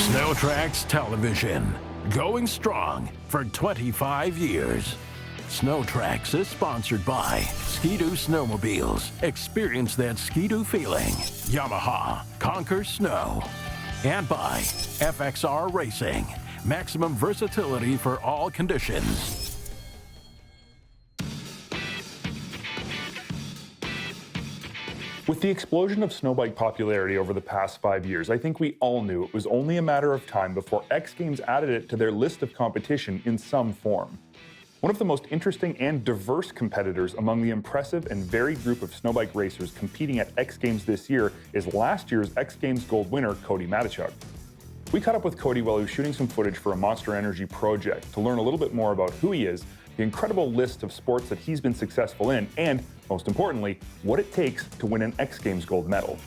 SnowTrax Television, going strong for 25 years. SnowTrax is sponsored by Ski-Doo Snowmobiles. Experience that Ski-Doo feeling. Yamaha, conquer snow. And by FXR Racing, maximum versatility for all conditions. With the explosion of snowbike popularity over the past 5 years, I think we all knew it was only a matter of time before X Games added it to their list of competition in some form. One of the most interesting and diverse competitors among the impressive and varied group of snowbike racers competing at X Games this year is last year's X Games gold winner, Cody Matta. We caught up with Cody while he was shooting some footage for a Monster Energy project to learn a little bit more about who he is, the incredible list of sports that he's been successful in, and, most importantly, what it takes to win an X Games gold medal.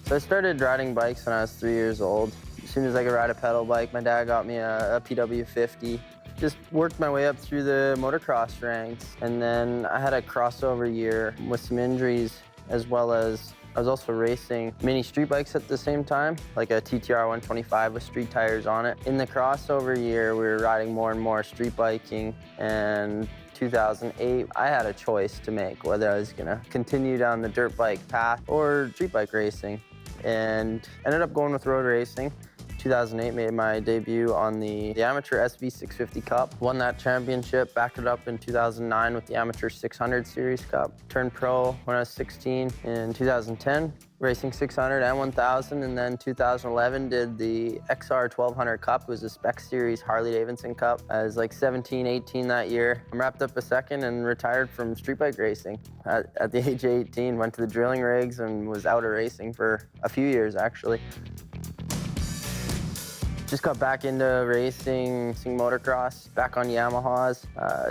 So I started riding bikes when I was 3 years old. As soon as I could ride a pedal bike, my dad got me a PW50. Just worked my way up through the motocross ranks. And then I had a crossover year with some injuries, as well as I was also racing mini street bikes at the same time, like a TTR 125 with street tires on it. In the crossover year, we were riding more and more street biking, and 2008, I had a choice to make whether I was gonna continue down the dirt bike path or street bike racing, and ended up going with road racing. 2008 made my debut on the Amateur SV650 Cup. Won that championship, backed it up in 2009 with the Amateur 600 Series Cup. Turned pro when I was 16 in 2010, racing 600 and 1000, and then 2011 did the XR 1200 Cup. It was a Spec Series Harley-Davidson Cup. I was like 17, 18 that year. I wrapped up a second and retired from street bike racing at the age of 18. Went to the drilling rigs and was out of racing for a few years, actually. Just got back into racing, motocross, back on Yamahas,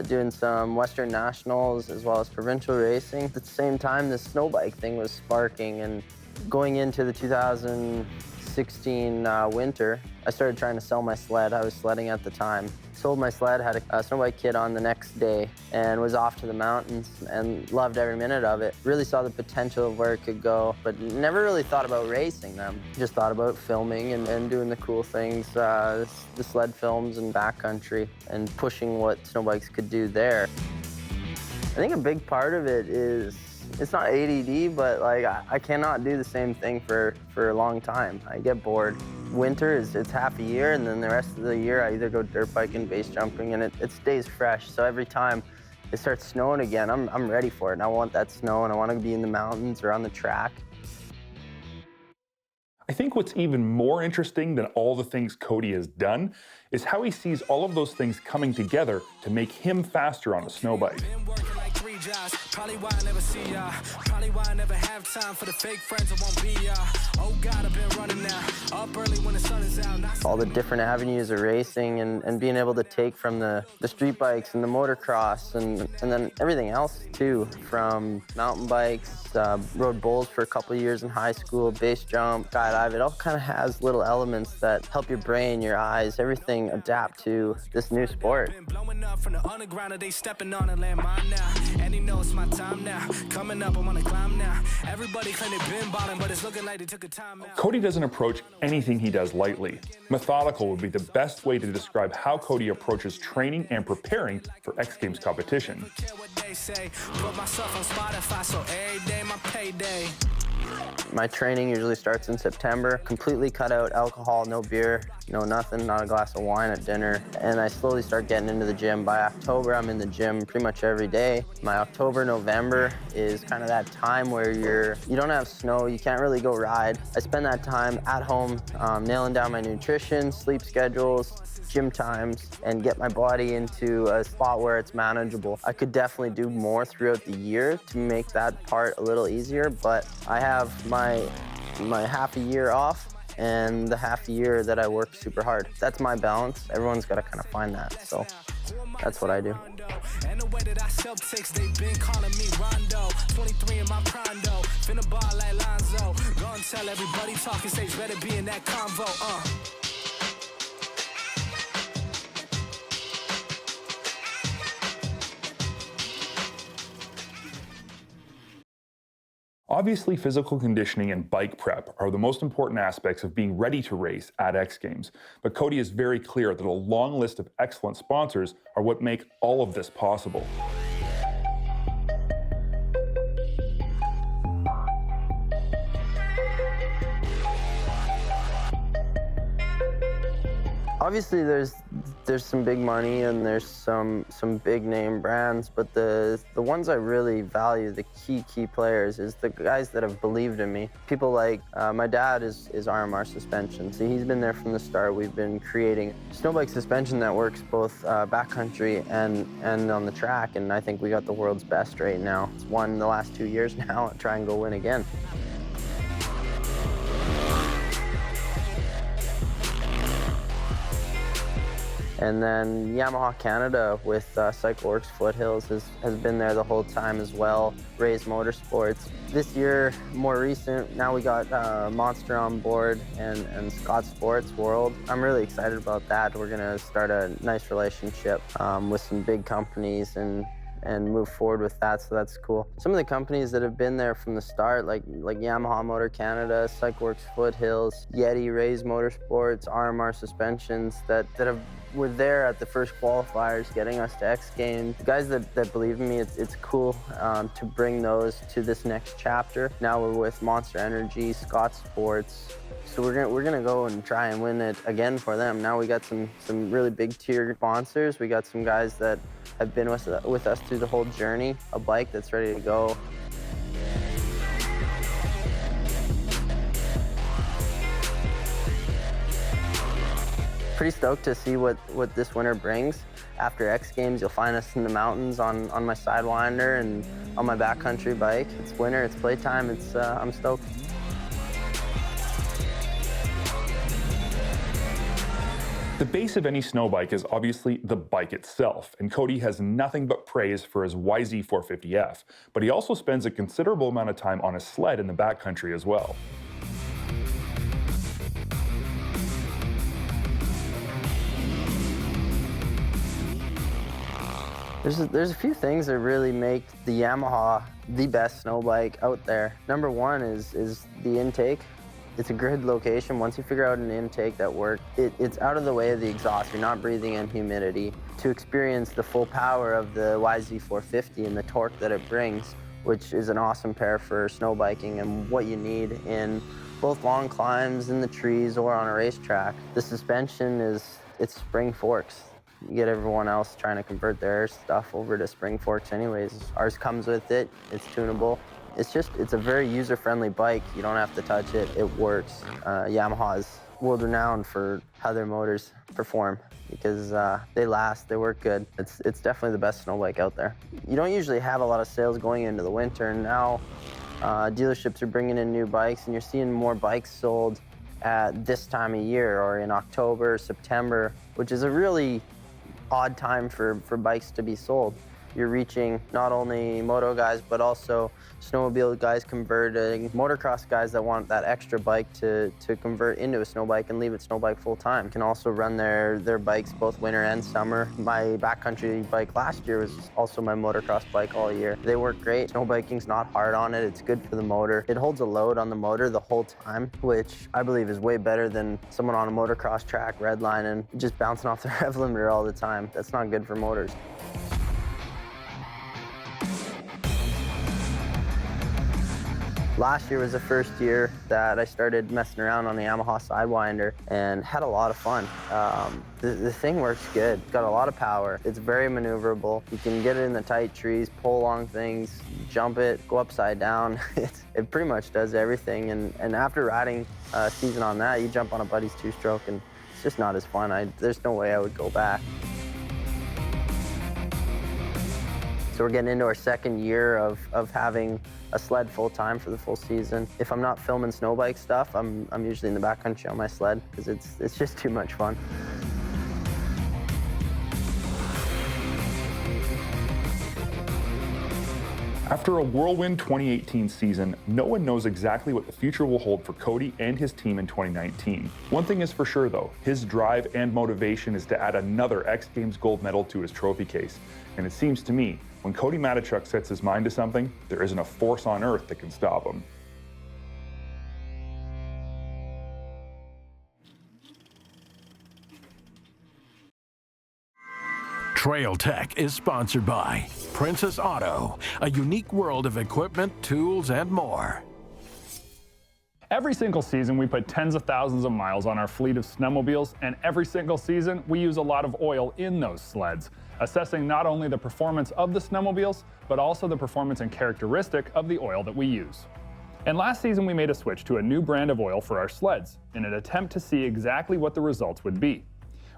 doing some Western Nationals as well as provincial racing. At the same time, the snow bike thing was sparking, and going into the 2016 winter, I started trying to sell my sled. I was sledding at the time. Sold my sled, had a snow bike kit on the next day, and was off to the mountains and loved every minute of it. Really saw the potential of where it could go, but never really thought about racing them. Just thought about filming and doing the cool things, the sled films and backcountry, and pushing what snow bikes could do there. I think a big part of it is, it's not ADD, but like I cannot do the same thing for a long time. I get bored. Winter it's half a year, and then the rest of the year I either go dirt biking, base jumping, and it stays fresh. So every time it starts snowing again, I'm ready for it, and I want that snow, and I want to be in the mountains or on the track. I think what's even more interesting than all the things Cody has done is how he sees all of those things coming together to make him faster on a snow bike. Probably why I never see ya. Probably why I never have time for the fake friends. I won't be ya. Oh God, I've been running now. Up early when the sun is out. All the different avenues of racing and being able to take from the street bikes and the motocross and then everything else too, from mountain bikes, rode bowls for a couple of years in high school, base jump, skydive. It all kind of has little elements that help your brain, your eyes, everything adapt to this new sport. Blowing up from the underground, they stepping on a landmine now. And he knows my time now. Coming up, I wanna climb now. Everybody claim they've been balling, but it's looking like they took a time out. Cody doesn't approach anything he does lightly. Methodical would be the best way to describe how Cody approaches training and preparing for X Games competition. My training usually starts in September. Completely cut out alcohol, no beer, no nothing, not a glass of wine at dinner. And I slowly start getting into the gym. By October, I'm in the gym pretty much every day. My October, November is kind of that time where you don't have snow, you can't really go ride. I spend that time at home, nailing down my nutrition, sleep schedules, gym times, and get my body into a spot where it's manageable. I could definitely do more throughout the year to make that part a little easier, but I have my half a year off and the half a year that I work super hard. That's my balance. Everyone's got to kind of find that, so that's what I do. And the way that I sell ticks, they've been calling me Rondo. 23 in my prime though, finna ball like Lonzo. Go and tell everybody talking stage better be in that convo. Obviously, physical conditioning and bike prep are the most important aspects of being ready to race at X Games, but Cody is very clear that a long list of excellent sponsors are what make all of this possible. Obviously, there's some big money and there's some big name brands, but the ones I really value, the key players, is the guys that have believed in me. People like my dad is RMR Suspension. So he's been there from the start. We've been creating snowbike suspension that works both backcountry and on the track, and I think we got the world's best right now. It's won the last 2 years now. I'll try and go win again. And then Yamaha Canada with CycleWorks Foothills has been there the whole time as well. Raise Motorsports. This year, more recent, now we got Monster on board and Scott Sports World. I'm really excited about that. We're gonna start a nice relationship with some big companies and move forward with that, so that's cool. Some of the companies that have been there from the start, like Yamaha Motor Canada, CycleWorks Foothills, Yeti, Raise Motorsports, RMR Suspensions, that were there at the first qualifiers getting us to X Games. The guys that believe in me, it's cool to bring those to this next chapter. Now we're with Monster Energy, Scott Sports, so we're gonna go and try and win it again for them. Now we got some really big tier sponsors. We got some guys that have been with us through the whole journey, a bike that's ready to go. Pretty stoked to see what this winter brings. After X Games, you'll find us in the mountains on my Sidewinder and on my backcountry bike. It's winter, it's playtime, I'm stoked. The base of any snow bike is obviously the bike itself, and Cody has nothing but praise for his YZ450F, but he also spends a considerable amount of time on his sled in the backcountry as well. There's a few things that really make the Yamaha the best snow bike out there. Number one is the intake. It's a grid location. Once you figure out an intake that works, it's out of the way of the exhaust. You're not breathing in humidity. To experience the full power of the YZ450 and the torque that it brings, which is an awesome pair for snow biking and what you need in both long climbs in the trees or on a racetrack. The suspension it's spring forks. You get everyone else trying to convert their stuff over to spring forks anyways. Ours comes with it, it's tunable. It's a very user-friendly bike. You don't have to touch it, it works. Yamaha is world-renowned for how their motors perform because they last, they work good. It's definitely the best snow bike out there. You don't usually have a lot of sales going into the winter. Now dealerships are bringing in new bikes and you're seeing more bikes sold at this time of year or in October, September, which is a really odd time for bikes to be sold. You're reaching not only moto guys, but also snowmobile guys converting, motocross guys that want that extra bike to convert into a snow bike and leave it snow bike full time. Can also run their bikes both winter and summer. My backcountry bike last year was also my motocross bike all year. They work great. Snow biking's not hard on it. It's good for the motor. It holds a load on the motor the whole time, which I believe is way better than someone on a motocross track redlining, just bouncing off the rev limiter all the time. That's not good for motors. Last year was the first year that I started messing around on the Yamaha Sidewinder and had a lot of fun. The thing works good. It's got a lot of power. It's very maneuverable. You can get it in the tight trees, pull along things, jump it, go upside down. It pretty much does everything. And after riding a season on that, you jump on a buddy's two-stroke and it's just not as fun. There's no way I would go back. So we're getting into our second year of having a sled full-time for the full season. If I'm not filming snow bike stuff, I'm usually in the backcountry on my sled because it's just too much fun. After a whirlwind 2018 season, no one knows exactly what the future will hold for Cody and his team in 2019. One thing is for sure though, his drive and motivation is to add another X Games gold medal to his trophy case. And it seems to me When Cody Matta sets his mind to something, there isn't a force on earth that can stop him. Trail Tech is sponsored by Princess Auto, a unique world of equipment, tools, and more. Every single season, we put tens of thousands of miles on our fleet of snowmobiles, and every single season, we use a lot of oil in those sleds, assessing not only the performance of the snowmobiles, but also the performance and characteristic of the oil that we use. And last season, we made a switch to a new brand of oil for our sleds in an attempt to see exactly what the results would be.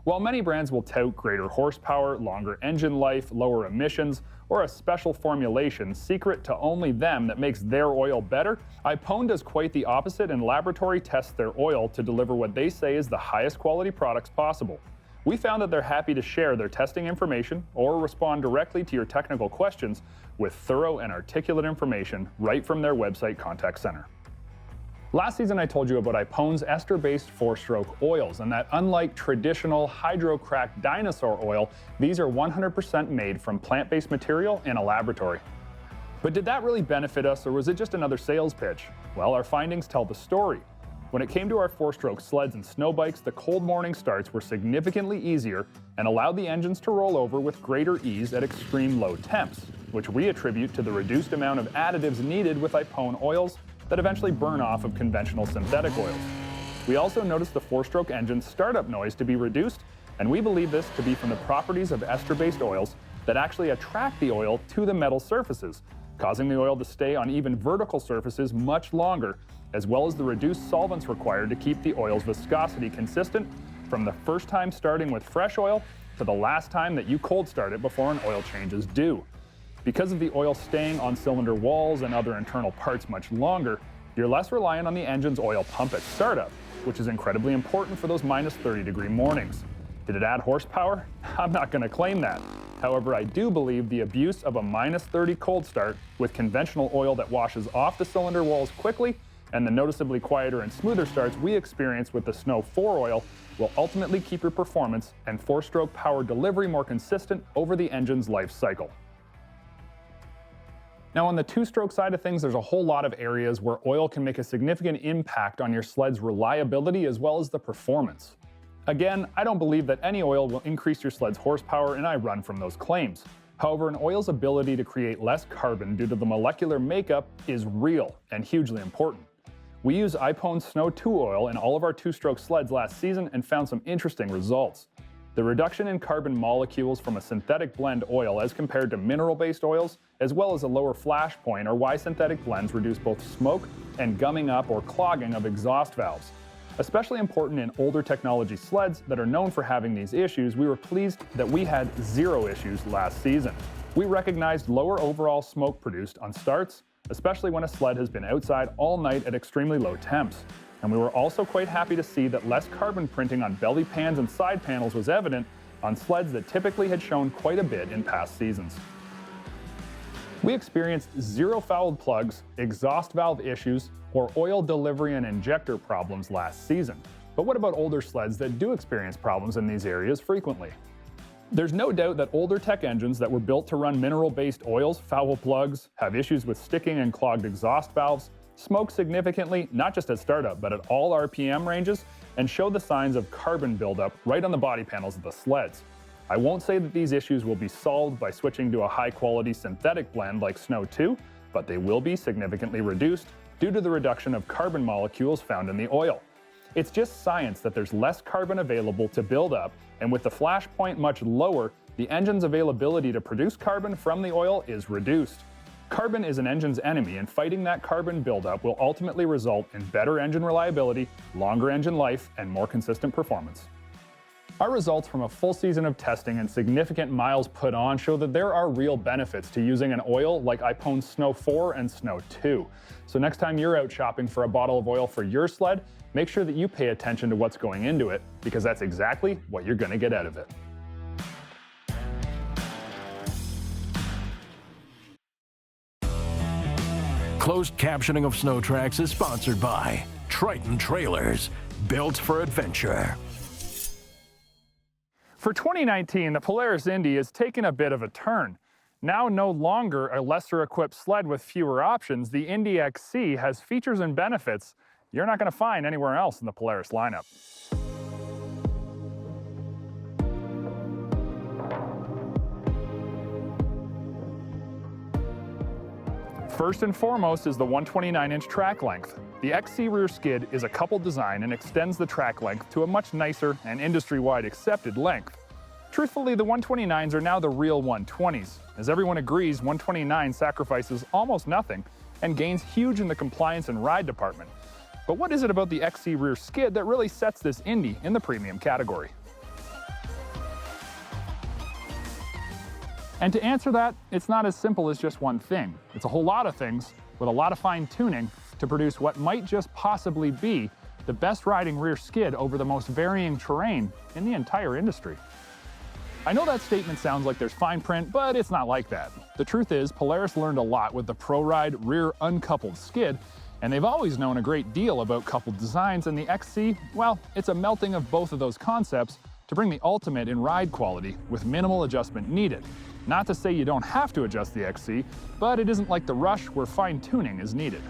While many brands will tout greater horsepower, longer engine life, lower emissions, or a special formulation secret to only them that makes their oil better, IPONE does quite the opposite and laboratory tests their oil to deliver what they say is the highest quality products possible. We found that they're happy to share their testing information or respond directly to your technical questions with thorough and articulate information right from their website contact center. Last season, I told you about IPONE's ester-based four-stroke oils, and that unlike traditional hydro-cracked dinosaur oil, these are 100% made from plant-based material in a laboratory. But did that really benefit us, or was it just another sales pitch? Well, our findings tell the story. When it came to our four-stroke sleds and snow bikes, the cold morning starts were significantly easier and allowed the engines to roll over with greater ease at extreme low temps, which we attribute to the reduced amount of additives needed with IPONE oils that eventually burn off of conventional synthetic oils. We also noticed the four-stroke engine's startup noise to be reduced, and we believe this to be from the properties of ester-based oils that actually attract the oil to the metal surfaces, causing the oil to stay on even vertical surfaces much longer, as well as the reduced solvents required to keep the oil's viscosity consistent from the first time starting with fresh oil to the last time that you cold start it before an oil change is due. Because of the oil staying on cylinder walls and other internal parts much longer, you're less reliant on the engine's oil pump at startup, which is incredibly important for those minus 30-degree mornings. Did it add horsepower? I'm not going to claim that. However, I do believe the abuse of a minus 30 cold start with conventional oil that washes off the cylinder walls quickly and the noticeably quieter and smoother starts we experience with the Snow 4 oil will ultimately keep your performance and four-stroke power delivery more consistent over the engine's life cycle. Now, on the two-stroke side of things, there's a whole lot of areas where oil can make a significant impact on your sled's reliability as well as the performance. Again, I don't believe that any oil will increase your sled's horsepower, and I run from those claims. However, an oil's ability to create less carbon due to the molecular makeup is real and hugely important. We used IPONE Snow 2 oil in all of our two-stroke sleds last season and found some interesting results. The reduction in carbon molecules from a synthetic blend oil as compared to mineral-based oils, as well as a lower flash point, are why synthetic blends reduce both smoke and gumming up or clogging of exhaust valves. Especially important in older technology sleds that are known for having these issues, we were pleased that we had zero issues last season. We recognized lower overall smoke produced on starts, especially when a sled has been outside all night at extremely low temps. And we were also quite happy to see that less carbon printing on belly pans and side panels was evident on sleds that typically had shown quite a bit in past seasons. We experienced zero fouled plugs, exhaust valve issues, or oil delivery and injector problems last season. But what about older sleds that do experience problems in these areas frequently? There's no doubt that older tech engines that were built to run mineral-based oils foul plugs, have issues with sticking and clogged exhaust valves, smoke significantly, not just at startup, but at all RPM ranges, and show the signs of carbon buildup right on the body panels of the sleds. I won't say that these issues will be solved by switching to a high-quality synthetic blend like Snow 2, but they will be significantly reduced due to the reduction of carbon molecules found in the oil. It's just science that there's less carbon available to build up, and with the flash point much lower, the engine's availability to produce carbon from the oil is reduced. Carbon is an engine's enemy, and fighting that carbon buildup will ultimately result in better engine reliability, longer engine life, and more consistent performance. Our results from a full season of testing and significant miles put on show that there are real benefits to using an oil like IPONE Snow 4 and Snow 2. So next time you're out shopping for a bottle of oil for your sled, make sure that you pay attention to what's going into it, because that's exactly what you're going to get out of it. Closed captioning of SnowTrax is sponsored by Triton Trailers, built for adventure. For 2019, the Polaris Indy has taken a bit of a turn. Now no longer a lesser-equipped sled with fewer options, the Indy XC has features and benefits you're not going to find anywhere else in the Polaris lineup. First and foremost is the 129-inch track length. The XC rear skid is a coupled design and extends the track length to a much nicer and industry-wide accepted length. Truthfully, the 129s are now the real 120s. As everyone agrees, 129 sacrifices almost nothing and gains huge in the compliance and ride department. But what is it about the XC rear skid that really sets this Indy in the premium category? And to answer that, it's not as simple as just one thing. It's a whole lot of things with a lot of fine tuning to produce what might just possibly be the best riding rear skid over the most varying terrain in the entire industry. I know that statement sounds like there's fine print, but it's not like that. The truth is, Polaris learned a lot with the ProRide rear uncoupled skid, and they've always known a great deal about coupled designs, and the XC, well, it's a melting of both of those concepts to bring the ultimate in ride quality with minimal adjustment needed. Not to say you don't have to adjust the XC, but it isn't like the Rush where fine tuning is needed.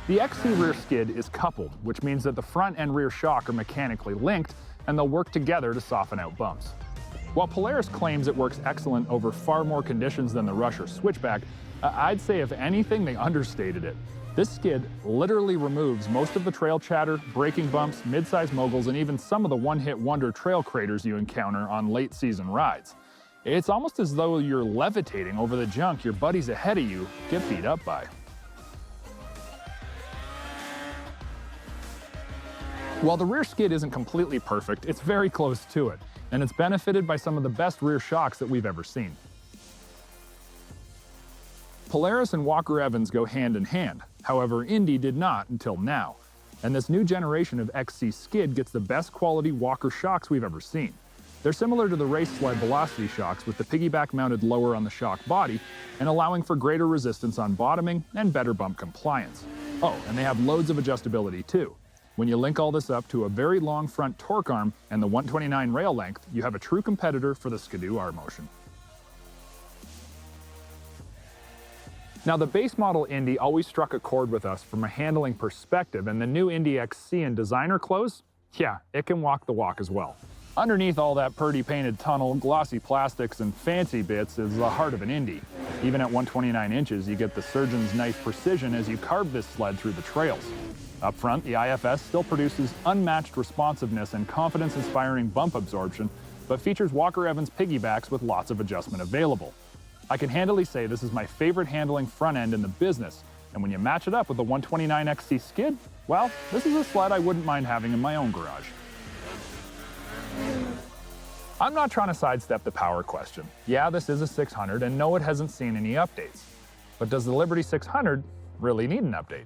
The XC rear skid is coupled, which means that the front and rear shock are mechanically linked, and they'll work together to soften out bumps. While Polaris claims it works excellent over far more conditions than the Rush or Switchback, I'd say if anything, they understated it. This skid literally removes most of the trail chatter, braking bumps, mid-size moguls, and even some of the one-hit wonder trail craters you encounter on late-season rides. It's almost as though you're levitating over the junk your buddies ahead of you get beat up by. While the rear skid isn't completely perfect, it's very close to it, and it's benefited by some of the best rear shocks that we've ever seen. Polaris and Walker Evans go hand in hand, however Indy did not until now, and this new generation of XC skid gets the best quality Walker shocks we've ever seen. They're similar to the race sled velocity shocks with the piggyback mounted lower on the shock body and allowing for greater resistance on bottoming and better bump compliance. Oh, and they have loads of adjustability too. When you link all this up to a very long front torque arm and the 129 rail length, you have a true competitor for the Skidoo R-Motion. Now, the base model Indy always struck a chord with us from a handling perspective, and the new Indy XC in designer clothes, yeah, it can walk the walk as well. Underneath all that purdy painted tunnel, glossy plastics, and fancy bits is the heart of an Indy. Even at 129 inches, you get the surgeon's knife precision as you carve this sled through the trails. Up front, the IFS still produces unmatched responsiveness and confidence-inspiring bump absorption, but features Walker Evans piggybacks with lots of adjustment available. I can handily say this is my favorite handling front end in the business, and when you match it up with the 129 XC skid, well, this is a sled I wouldn't mind having in my own garage. I'm not trying to sidestep the power question. Yeah, this is a 600, and no, it hasn't seen any updates. But does the Liberty 600 really need an update?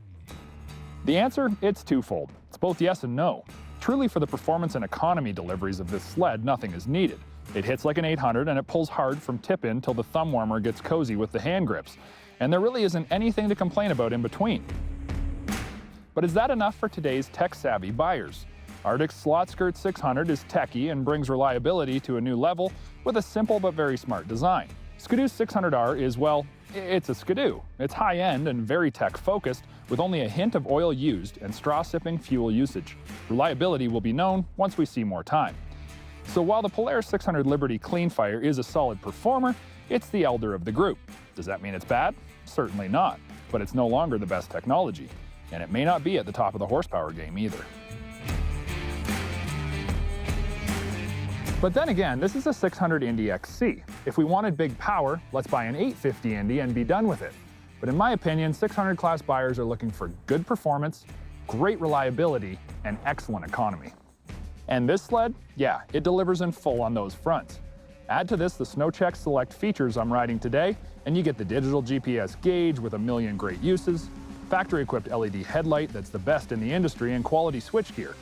The answer, it's twofold. It's both yes and no. Truly, for the performance and economy deliveries of this sled, nothing is needed. It hits like an 800 and it pulls hard from tip-in till the thumb warmer gets cozy with the hand grips. And there really isn't anything to complain about in between. But is that enough for today's tech-savvy buyers? Arctic's Slot Skirt 600 is techy and brings reliability to a new level with a simple but very smart design. Skidoo's 600R is, well, it's a Skidoo. It's high-end and very tech-focused, with only a hint of oil used and straw-sipping fuel usage. Reliability will be known once we see more time. So while the Polaris 600 Liberty Cleanfire is a solid performer, it's the elder of the group. Does that mean it's bad? Certainly not, but it's no longer the best technology, and it may not be at the top of the horsepower game either. But then again, this is a 600 Indy XC. If we wanted big power, let's buy an 850 Indy and be done with it. But in my opinion, 600 class buyers are looking for good performance, great reliability, and excellent economy. And this sled, yeah, it delivers in full on those fronts. Add to this the SnowTrax Select features I'm riding today, and you get the digital GPS gauge with a million great uses, factory-equipped LED headlight that's the best in the industry, and quality switchgear.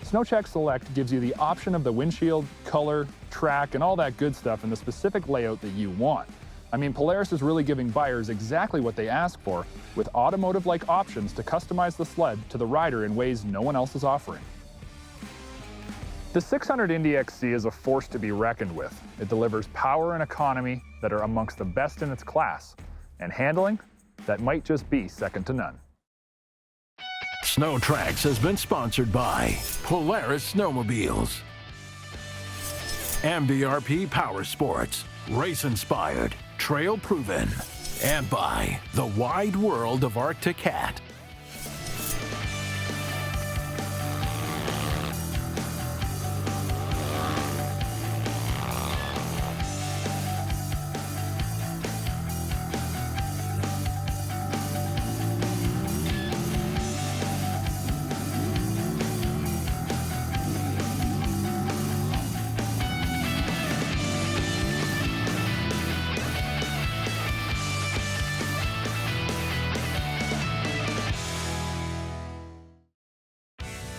SnowTrax Select gives you the option of the windshield, color, track, and all that good stuff in the specific layout that you want. I mean, Polaris is really giving buyers exactly what they ask for, with automotive-like options to customize the sled to the rider in ways no one else is offering. The 600 Indy XC is a force to be reckoned with. It delivers power and economy that are amongst the best in its class, and handling that might just be second to none. SnowTrax has been sponsored by Polaris Snowmobiles, MVRP Power Sports, race-inspired, trail-proven, and by the wide world of Arctic Cat.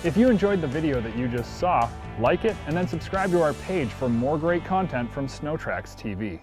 If you enjoyed the video that you just saw, like it and then subscribe to our page for more great content from SnowTrax TV.